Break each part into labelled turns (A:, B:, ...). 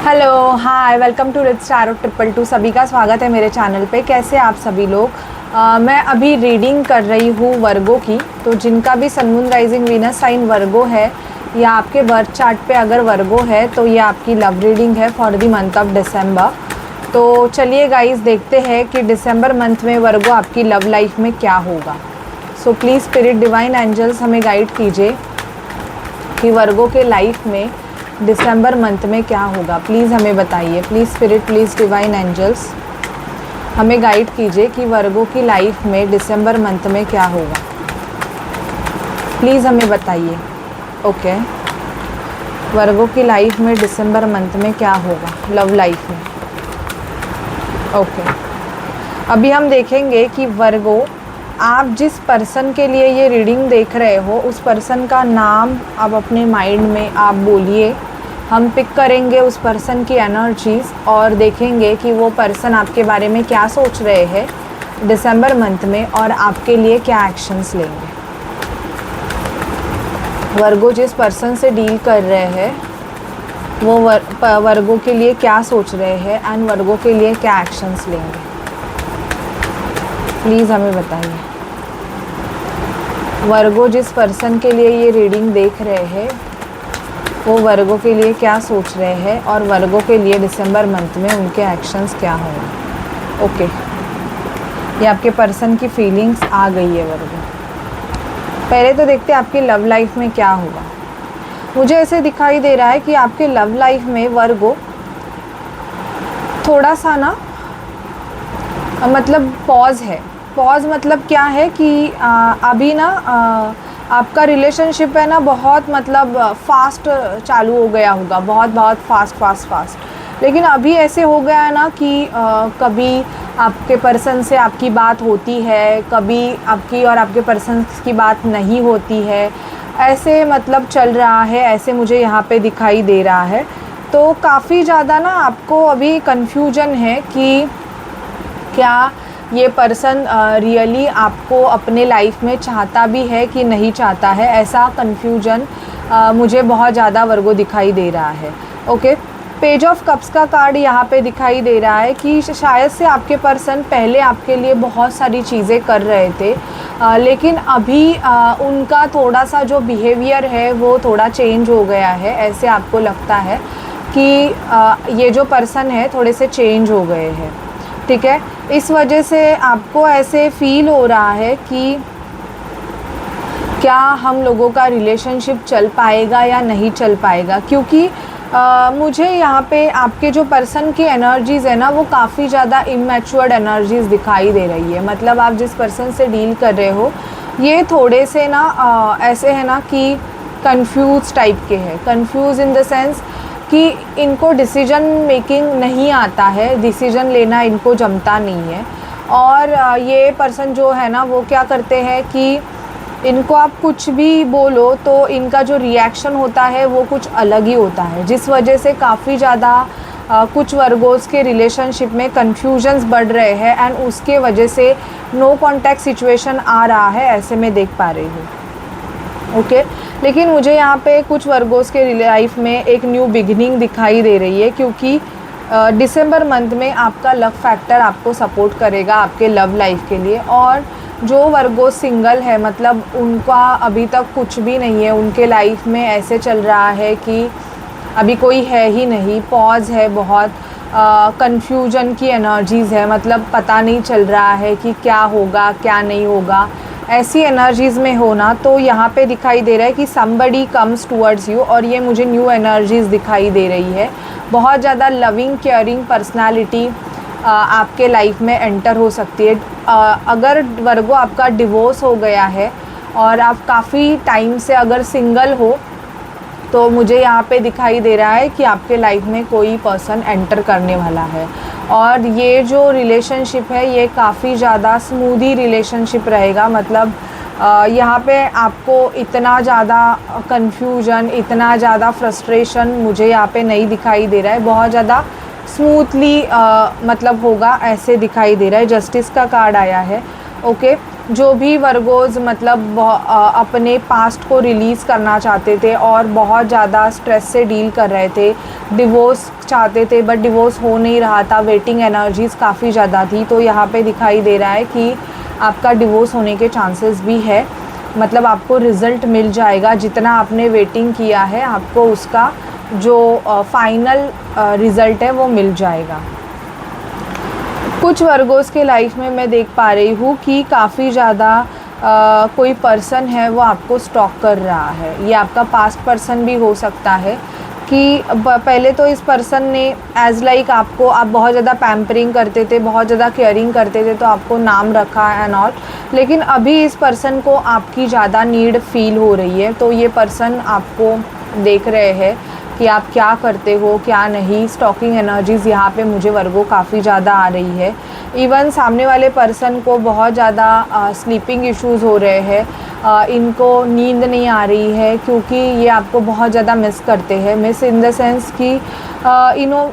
A: Hello hi welcome to rich star 222। सभी का स्वागत है मेरे चैनल पे। कैसे आप सभी लोग। मैं अभी रीडिंग कर रही हूँ वर्गो की। तो जिनका भी sun moon rising Venus sign Virgo है या आपके बर्थ चार्ट पे अगर वर्गो है तो ये आपकी लव रीडिंग है फॉर द मंथ ऑफ दिसंबर। तो चलिए गाइस देखते हैं कि दिसंबर मंथ में वर्गो आपकी लव लाइफ में क्या होगा। So please spirit divine angels हमें गाइड कीजिए कि वर्गो के लाइफ में दिसंबर मंथ में क्या होगा। प्लीज़ हमें बताइए। Please spirit, please divine angels हमें गाइड कीजिए कि वर्गो की लाइफ में दिसंबर मंथ में क्या होगा। प्लीज़ हमें बताइए। ओके, वर्गो की लाइफ में दिसंबर मंथ में क्या होगा लव लाइफ में। ओके, अभी हम देखेंगे कि वर्गो आप जिस पर्सन के लिए ये रीडिंग देख रहे हो उस पर्सन का नाम आप अपने माइंड में आप बोलिए। हम पिक करेंगे उस पर्सन की एनर्जीज़ और देखेंगे कि वो पर्सन आपके बारे में क्या सोच रहे हैं दिसंबर मंथ में और आपके लिए क्या एक्शंस लेंगे। वर्गो जिस पर्सन से डील कर रहे हैं वो वर्गो के लिए क्या सोच रहे हैं एंड वर्गो के लिए क्या एक्शंस लेंगे। प्लीज़ हमें बताइए। वर्गो जिस पर्सन के लिए ये रीडिंग देख रहे हैं वो वर्गो के लिए क्या सोच रहे हैं और वर्गो के लिए दिसंबर मंथ में उनके एक्शंस क्या होंगे। ओके, ये आपके पर्सन की फीलिंग्स आ गई है वर्गो। पहले तो देखते हैं आपकी लव लाइफ में क्या होगा। मुझे ऐसे दिखाई दे रहा है कि आपके लव लाइफ में वर्गो थोड़ा सा ना मतलब पॉज है। पॉज मतलब क्या है कि अभी ना आपका रिलेशनशिप है ना बहुत मतलब फास्ट चालू हो गया होगा, बहुत फास्ट। लेकिन अभी ऐसे हो गया है ना कि कभी आपके पर्सन से आपकी बात होती है, कभी आपकी और आपके पर्सन की बात नहीं होती है। ऐसे मतलब चल रहा है, ऐसे मुझे यहाँ पे दिखाई दे रहा है। तो काफ़ी ज़्यादा ना आपको अभी कन्फ्यूजन है कि क्या ये पर्सन रियली आपको अपने लाइफ में चाहता भी है कि नहीं चाहता है। ऐसा कन्फ्यूजन मुझे बहुत ज़्यादा वर्गो दिखाई दे रहा है। ओके, पेज ऑफ कप्स का कार्ड यहाँ पे दिखाई दे रहा है कि शायद से आपके पर्सन पहले आपके लिए बहुत सारी चीज़ें कर रहे थे लेकिन अभी उनका थोड़ा सा जो बिहेवियर है वो थोड़ा चेंज हो गया है। ऐसे आपको लगता है कि ये जो पर्सन है थोड़े से चेंज हो गए हैं। ठीक है, इस वजह से आपको ऐसे फील हो रहा है कि क्या हम लोगों का रिलेशनशिप चल पाएगा या नहीं चल पाएगा। क्योंकि मुझे यहाँ पे आपके जो पर्सन की एनर्जीज़ है ना वो काफ़ी ज़्यादा इमैच्योर्ड एनर्जीज़ दिखाई दे रही है। मतलब आप जिस पर्सन से डील कर रहे हो ये थोड़े से ना ऐसे है ना कि कंफ्यूज टाइप के हैं। कंफ्यूज इन द सेंस कि इनको डिसीजन मेकिंग नहीं आता है, डिसीजन लेना इनको जमता नहीं है। और ये पर्सन जो है ना वो क्या करते हैं कि इनको आप कुछ भी बोलो तो इनका जो रिएक्शन होता है वो कुछ अलग ही होता है, जिस वजह से काफ़ी ज़्यादा कुछ वर्गोज़ के रिलेशनशिप में कन्फ्यूजन्स बढ़ रहे हैं एंड उसके वजह से नो कॉन्टैक्ट सिचुएशन आ रहा है। ऐसे मैं देख पा रही हूँ। ओके, लेकिन मुझे यहाँ पे कुछ वर्गोज़ के लाइफ में एक न्यू बिगिनिंग दिखाई दे रही है क्योंकि दिसंबर मंथ में आपका लव फैक्टर आपको सपोर्ट करेगा आपके लव लाइफ के लिए। और जो वर्गो सिंगल है मतलब उनका अभी तक कुछ भी नहीं है उनके लाइफ में। ऐसे चल रहा है कि अभी कोई है ही नहीं, पॉज है, बहुत कन्फ्यूजन की एनर्जीज़ है। मतलब पता नहीं चल रहा है कि क्या होगा क्या नहीं होगा। ऐसी एनर्जीज़ में होना तो यहाँ पे दिखाई दे रहा है कि somebody comes towards you और ये मुझे न्यू एनर्जीज़ दिखाई दे रही है। बहुत ज़्यादा लविंग केयरिंग पर्सनालिटी आपके लाइफ में एंटर हो सकती है। अगर वर्गो आपका डिवोर्स हो गया है और आप काफ़ी टाइम से अगर सिंगल हो तो मुझे यहाँ पे दिखाई दे रहा है कि आपके लाइफ में कोई पर्सन एंटर करने वाला है। और ये जो रिलेशनशिप है ये काफ़ी ज़्यादा स्मूदी रिलेशनशिप रहेगा। मतलब यहाँ पे आपको इतना ज़्यादा कन्फ्यूजन, इतना ज़्यादा फ्रस्ट्रेशन मुझे यहाँ पे नहीं दिखाई दे रहा है। बहुत ज़्यादा स्मूथली मतलब होगा ऐसे दिखाई दे रहा है। जस्टिस का कार्ड आया है। ओके, जो भी वर्गोज़ मतलब अपने पास्ट को रिलीज़ करना चाहते थे और बहुत ज़्यादा स्ट्रेस से डील कर रहे थे, डिवोर्स चाहते थे बट डिवोर्स हो नहीं रहा था, वेटिंग एनर्जीज़ काफ़ी ज़्यादा थी, तो यहाँ पे दिखाई दे रहा है कि आपका डिवोर्स होने के चांसेस भी है। मतलब आपको रिज़ल्ट मिल जाएगा, जितना आपने वेटिंग किया है आपको उसका जो फाइनल रिज़ल्ट है वो मिल जाएगा। कुछ वर्गोज़ के लाइफ में मैं देख पा रही हूँ कि काफ़ी ज़्यादा कोई पर्सन है वो आपको स्टॉक कर रहा है। ये आपका पास्ट पर्सन भी हो सकता है कि पहले तो इस पर्सन ने एज़ लाइक आपको, आप बहुत ज़्यादा पैम्परिंग करते थे, बहुत ज़्यादा केयरिंग करते थे, तो आपको नाम रखा एंड ऑल, लेकिन अभी इस पर्सन को आपकी ज़्यादा नीड फील हो रही है। तो ये पर्सन आपको देख रहे हैं कि आप क्या करते हो क्या नहीं। स्टॉकिंग एनर्जीज़ यहाँ पे मुझे वर्गो काफ़ी ज़्यादा आ रही है। इवन सामने वाले पर्सन को बहुत ज़्यादा स्लीपिंग इश्यूज़ हो रहे हैं, इनको नींद नहीं आ रही है क्योंकि ये आपको बहुत ज़्यादा मिस करते हैं। मिस इन द सेंस कि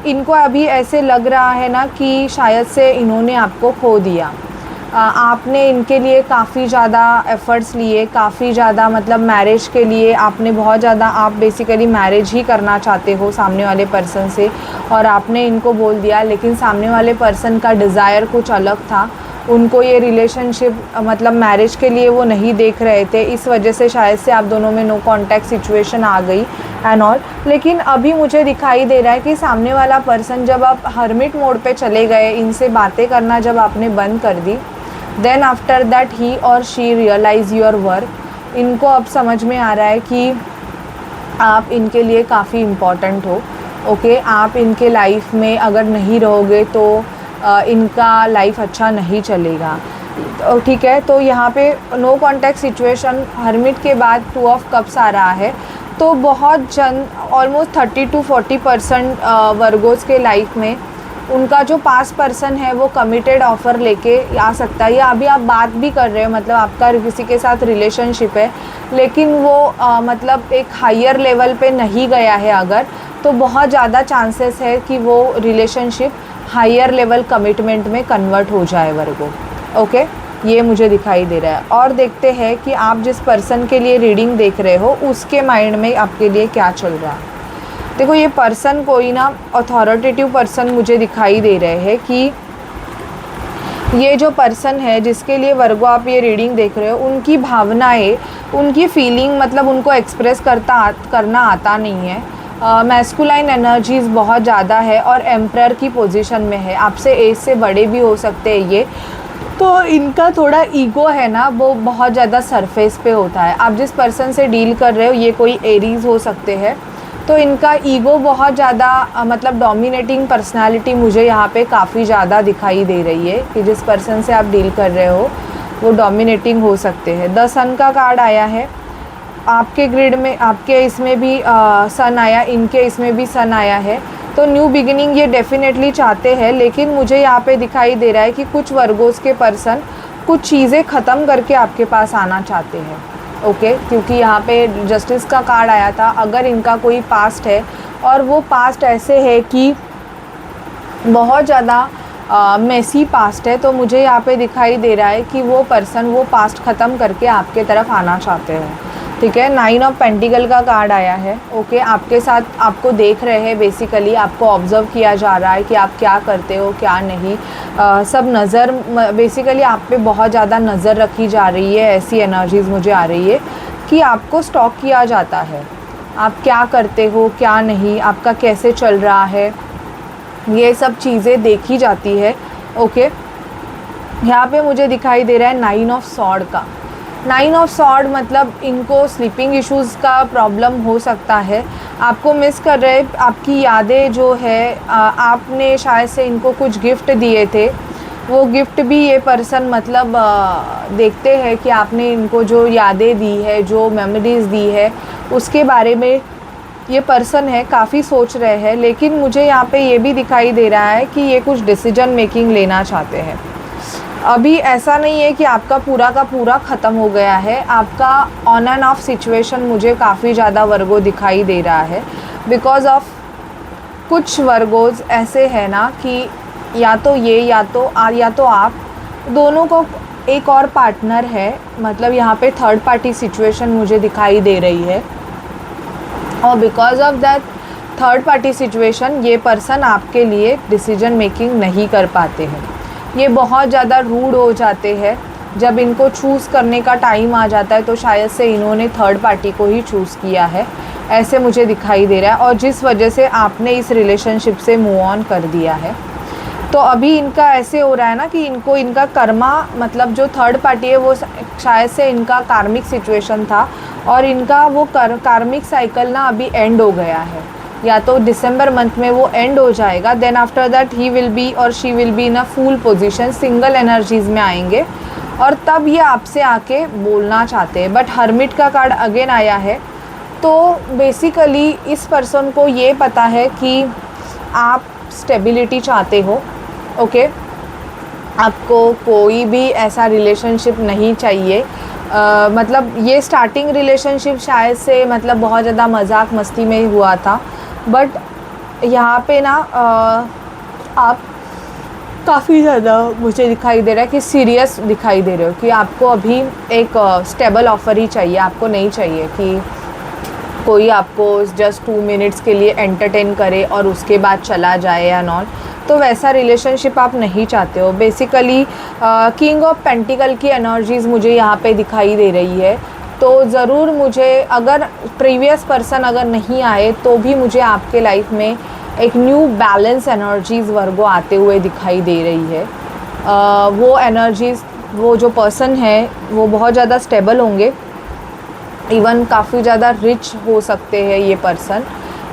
A: इनको अभी ऐसे लग रहा है ना कि शायद से इन्होंने आपको खो दिया। आपने इनके लिए काफ़ी ज़्यादा एफ़र्ट्स लिए, काफ़ी ज़्यादा मतलब मैरिज के लिए आपने बहुत ज़्यादा, आप बेसिकली मैरिज ही करना चाहते हो सामने वाले पर्सन से, और आपने इनको बोल दिया, लेकिन सामने वाले पर्सन का डिज़ायर कुछ अलग था। उनको ये रिलेशनशिप मतलब मैरिज के लिए वो नहीं देख रहे थे, इस वजह से शायद से आप दोनों में नो कॉन्टैक्ट सिचुएशन आ गई एंड ऑल। लेकिन अभी मुझे दिखाई दे रहा है कि सामने वाला पर्सन, जब आप हर्मिट मोड पे चले गए, इनसे बातें करना जब आपने बंद कर दी, देन आफ्टर दैट ही और शी रियलाइज़ योर वर्क। इनको अब समझ में आ रहा है कि आप इनके लिए काफ़ी इम्पॉर्टेंट हो। ओके, आप इनके लाइफ में अगर नहीं रहोगे तो इनका लाइफ अच्छा नहीं चलेगा। ठीक है, तो यहाँ पे नो कॉन्टैक्ट सिचुएशन हर्मिट के बाद 2 ऑफ कप्स आ रहा है। तो बहुत ऑलमोस्ट 30 to 40% वर्गोज़ के लाइफ में उनका जो पास्ट पर्सन है वो कमिटेड ऑफ़र लेके आ सकता है, या अभी आप बात भी कर रहे हो, मतलब आपका किसी के साथ रिलेशनशिप है, लेकिन वो मतलब एक हायर लेवल पे नहीं गया है अगर, तो बहुत ज़्यादा चांसेस है कि वो रिलेशनशिप हायर लेवल कमिटमेंट में कन्वर्ट हो जाए वर्गो। ओके, ये मुझे दिखाई दे रहा है। और देखते हैं कि आप जिस पर्सन के लिए रीडिंग देख रहे हो उसके माइंड में आपके लिए क्या चल रहा है। देखो, ये पर्सन कोई ना अथॉरिटेटिव पर्सन मुझे दिखाई दे रहे हैं कि ये जो पर्सन है जिसके लिए वर्गो आप ये रीडिंग देख रहे हो, उनकी भावनाएं, उनकी फीलिंग मतलब उनको एक्सप्रेस करना आता नहीं है। मैस्कुलाइन एनर्जीज़ बहुत ज़्यादा है और एम्परर की पोजीशन में है, आपसे एज से बड़े भी हो सकते हैं ये। तो इनका थोड़ा ईगो है ना, वो बहुत ज़्यादा सरफेस पे होता है। आप जिस पर्सन से डील कर रहे हो ये कोई एरीज़ हो सकते हैं, तो इनका ईगो बहुत ज़्यादा मतलब डोमिनेटिंग पर्सनालिटी मुझे यहाँ पे काफ़ी ज़्यादा दिखाई दे रही है कि जिस पर्सन से आप डील कर रहे हो वो डोमिनेटिंग हो सकते हैं। 10 सन का कार्ड आया है आपके ग्रिड में, आपके इसमें भी सन आया, इनके इसमें भी सन आया है। तो न्यू बिगिनिंग ये डेफिनेटली चाहते हैं, लेकिन मुझे यहाँ पे दिखाई दे रहा है कि कुछ वर्गोज़ के पर्सन कुछ चीज़ें ख़त्म करके आपके पास आना चाहते हैं। ओके, क्योंकि यहाँ पे जस्टिस का कार्ड आया था। अगर इनका कोई पास्ट है और वो पास्ट ऐसे है कि बहुत ज़्यादा मेसी पास्ट है, तो मुझे यहाँ पे दिखाई दे रहा है कि वो पर्सन वो पास्ट ख़त्म करके आपके तरफ आना चाहते हैं। ठीक है, 9 ऑफ पेंटिकल का कार्ड आया है। ओके, आपके साथ आपको देख रहे हैं, बेसिकली आपको ऑब्ज़र्व किया जा रहा है कि आप क्या करते हो क्या नहीं। सब नज़र, बेसिकली आप पे बहुत ज़्यादा नज़र रखी जा रही है। ऐसी एनर्जीज़ मुझे आ रही है कि आपको स्टॉक किया जाता है, आप क्या करते हो क्या नहीं, आपका कैसे चल रहा है, ये सब चीज़ें देखी जाती है। ओके, यहाँ पे मुझे दिखाई दे रहा है 9 ऑफ सॉर्ड का। 9 ऑफ सॉर्ड मतलब इनको स्लीपिंग इश्यूज़ का प्रॉब्लम हो सकता है, आपको मिस कर रहे, आपकी यादें जो है, आपने शायद से इनको कुछ गिफ्ट दिए थे, वो गिफ्ट भी ये पर्सन मतलब देखते हैं कि आपने इनको जो यादें दी है, जो मेमोरीज़ दी है, उसके बारे में ये पर्सन है काफ़ी सोच रहे हैं। लेकिन मुझे यहाँ पे ये भी दिखाई दे रहा है कि ये कुछ डिसीजन मेकिंग लेना चाहते हैं। अभी ऐसा नहीं है कि आपका पूरा का पूरा ख़त्म हो गया है, आपका ऑन एंड ऑफ सिचुएशन मुझे काफ़ी ज़्यादा वर्गो दिखाई दे रहा है। बिकॉज़ ऑफ कुछ वर्गोज़ ऐसे हैं ना कि या तो ये या तो आप दोनों को एक और पार्टनर है, मतलब यहाँ पे थर्ड पार्टी सिचुएशन मुझे दिखाई दे रही है, और because of that third party situation ये पर्सन आपके लिए डिसीजन मेकिंग नहीं कर पाते हैं। ये बहुत ज़्यादा रूड हो जाते हैं। जब इनको चूज़ करने का टाइम आ जाता है तो शायद से इन्होंने थर्ड पार्टी को ही चूज़ किया है, ऐसे मुझे दिखाई दे रहा है, और जिस वजह से आपने इस रिलेशनशिप से मूव ऑन कर दिया है। तो अभी इनका ऐसे हो रहा है ना कि इनको इनका कर्मा, मतलब जो थर्ड पार्टी है वो शायद से इनका कार्मिक सिचुएशन था, और इनका वो कार्मिक साइकिल ना अभी एंड हो गया है, या तो दिसंबर मंथ में वो एंड हो जाएगा। Then after that he will be और she will be in a full position, single energies में आएंगे, और तब ये आपसे आके बोलना चाहते हैं। बट हर्मिट का कार्ड अगेन आया है, तो बेसिकली इस पर्सन को ये पता है कि आप स्टेबिलिटी चाहते हो। ओके, आपको कोई भी ऐसा रिलेशनशिप नहीं चाहिए। मतलब ये स्टार्टिंग रिलेशनशिप शायद से मतलब बहुत ज़्यादा मजाक मस्ती में हुआ था, बट यहाँ पे ना आप काफ़ी ज़्यादा मुझे दिखाई दे रहा है कि सीरियस दिखाई दे रहे हो, कि आपको अभी एक स्टेबल ऑफ़र ही चाहिए। आपको नहीं चाहिए कि कोई आपको जस्ट 2 मिनट्स के लिए एंटरटेन करे और उसके बाद चला जाए या नॉट, तो वैसा रिलेशनशिप आप नहीं चाहते हो। बेसिकली किंग ऑफ पेंटिकल की एनर्जीज़ मुझे यहाँ पे दिखाई दे रही है, तो ज़रूर मुझे, अगर प्रीवियस पर्सन अगर नहीं आए तो भी मुझे आपके लाइफ में एक न्यू बैलेंस एनर्जीज़ वर्गो आते हुए दिखाई दे रही है। वो एनर्जीज़, वो जो पर्सन है वो बहुत ज़्यादा स्टेबल होंगे, इवन काफ़ी ज़्यादा रिच हो सकते हैं ये पर्सन,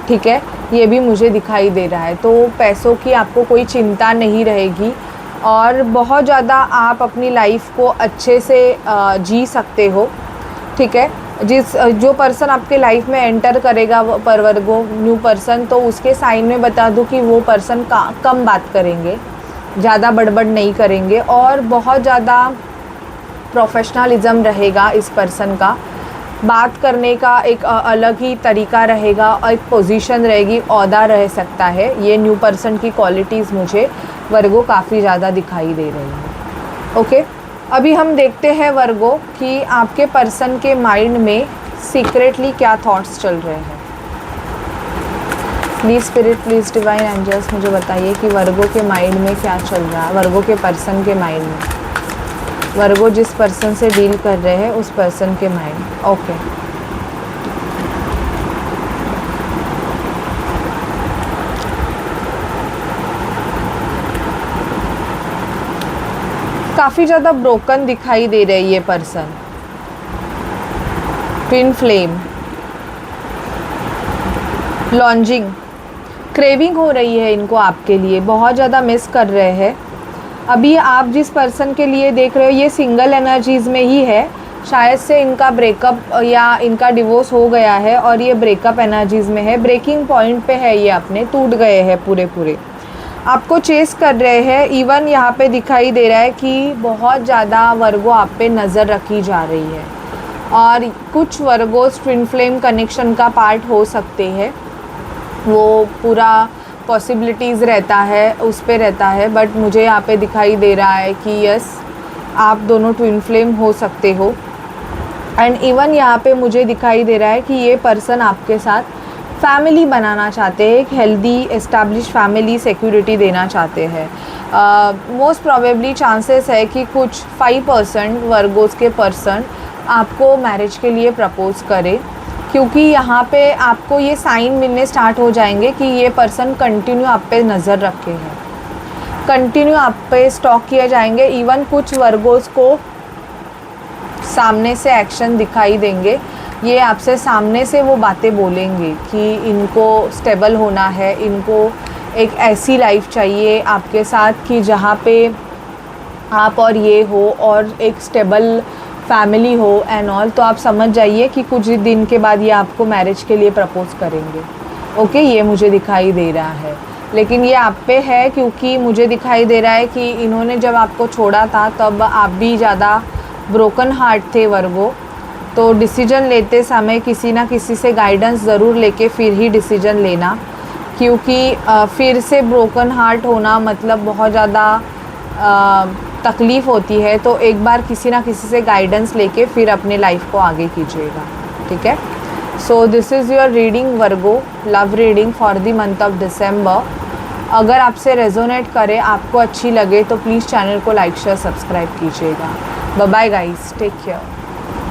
A: ठीक है, ये भी मुझे दिखाई दे रहा है। तो पैसों की आपको कोई चिंता नहीं रहेगी, और बहुत ज़्यादा आप अपनी लाइफ को अच्छे से जी सकते हो, ठीक है। जो पर्सन आपके लाइफ में एंटर करेगा वो परवर्गो न्यू पर्सन, तो उसके साइन में बता दूं कि वो पर्सन कम बात करेंगे, ज़्यादा बड़बड़ नहीं करेंगे, और बहुत ज़्यादा प्रोफेशनलिज्म रहेगा इस पर्सन का। बात करने का एक अलग ही तरीका रहेगा, और एक पोजीशन रहेगी, ओहदा रह सकता है। ये न्यू पर्सन की क्वालिटीज़ मुझे वर्गो काफ़ी ज़्यादा दिखाई दे रही है। ओके, अभी हम देखते हैं वर्गो कि आपके पर्सन के माइंड में सीक्रेटली क्या थॉट्स चल रहे हैं। Please spirit, please divine angels मुझे बताइए कि वर्गो के माइंड में क्या चल रहा है, वर्गो के पर्सन के माइंड में, वर्गो जिस पर्सन से डील कर रहे हैं उस पर्सन के माइंड। ओके, काफ़ी ज़्यादा ब्रोकन दिखाई दे रही है ये person. Twin flame, lodging, craving हो रही है इनको आपके लिए, बहुत ज़्यादा मिस कर रहे हैं। अभी आप जिस पर्सन के लिए देख रहे हो ये सिंगल एनर्जीज़ में ही है, शायद से इनका ब्रेकअप या इनका डिवोर्स हो गया है और ये ब्रेकअप एनर्जीज़ में है, ब्रेकिंग पॉइंट पे है, ये अपने टूट गए हैं पूरे, आपको चेस कर रहे हैं। इवन यहाँ पे दिखाई दे रहा है कि बहुत ज़्यादा वर्गो आप पे नज़र रखी जा रही है, और कुछ वर्गोस ट्विन फ्लेम कनेक्शन का पार्ट हो सकते हैं, वो पूरा पॉसिबिलिटीज़ रहता है, उस पे रहता है। बट मुझे यहाँ पे दिखाई दे रहा है कि यस, आप दोनों ट्विन फ्लेम हो सकते हो। एंड इवन यहाँ पे मुझे दिखाई दे रहा है कि ये पर्सन आपके साथ फैमिली बनाना चाहते हैं, एक हेल्दी एस्टैब्लिश फैमिली सिक्योरिटी देना चाहते हैं। मोस्ट प्रोबेबली चांसेस है कि कुछ 5% वर्गोस के पर्सन आपको मैरिज के लिए प्रपोज़ करे, क्योंकि यहाँ पे आपको ये साइन मिलने स्टार्ट हो जाएंगे कि ये पर्सन कंटिन्यू आप पे नज़र रखे हैं, कंटिन्यू आप पे स्टॉक किए जाएंगे। इवन कुछ वर्गोस को सामने से एक्शन दिखाई देंगे, ये आपसे सामने से वो बातें बोलेंगे कि इनको स्टेबल होना है, इनको एक ऐसी लाइफ चाहिए आपके साथ कि जहाँ पे आप और ये हो और एक स्टेबल फैमिली हो एंड ऑल। तो आप समझ जाइए कि कुछ दिन के बाद ये आपको मैरिज के लिए प्रपोज़ करेंगे। ओके, ये मुझे दिखाई दे रहा है, लेकिन ये आप पे है, क्योंकि मुझे दिखाई दे रहा है कि इन्होंने जब आपको छोड़ा था तब आप भी ज़्यादा ब्रोकन हार्ट थे वर्गो, तो डिसीजन लेते समय किसी ना किसी से गाइडेंस ज़रूर लेके फिर ही डिसीजन लेना, क्योंकि फिर से ब्रोकन हार्ट होना मतलब बहुत ज़्यादा तकलीफ़ होती है तो एक बार किसी ना किसी से गाइडेंस लेके फिर अपने लाइफ को आगे कीजिएगा, ठीक है। So this is your reading Virgo, love reading for the month of December. अगर आपसे रेजोनेट करे, आपको अच्छी लगे तो प्लीज़ चैनल को लाइक शेयर सब्सक्राइब कीजिएगा। Bye bye guys, take care.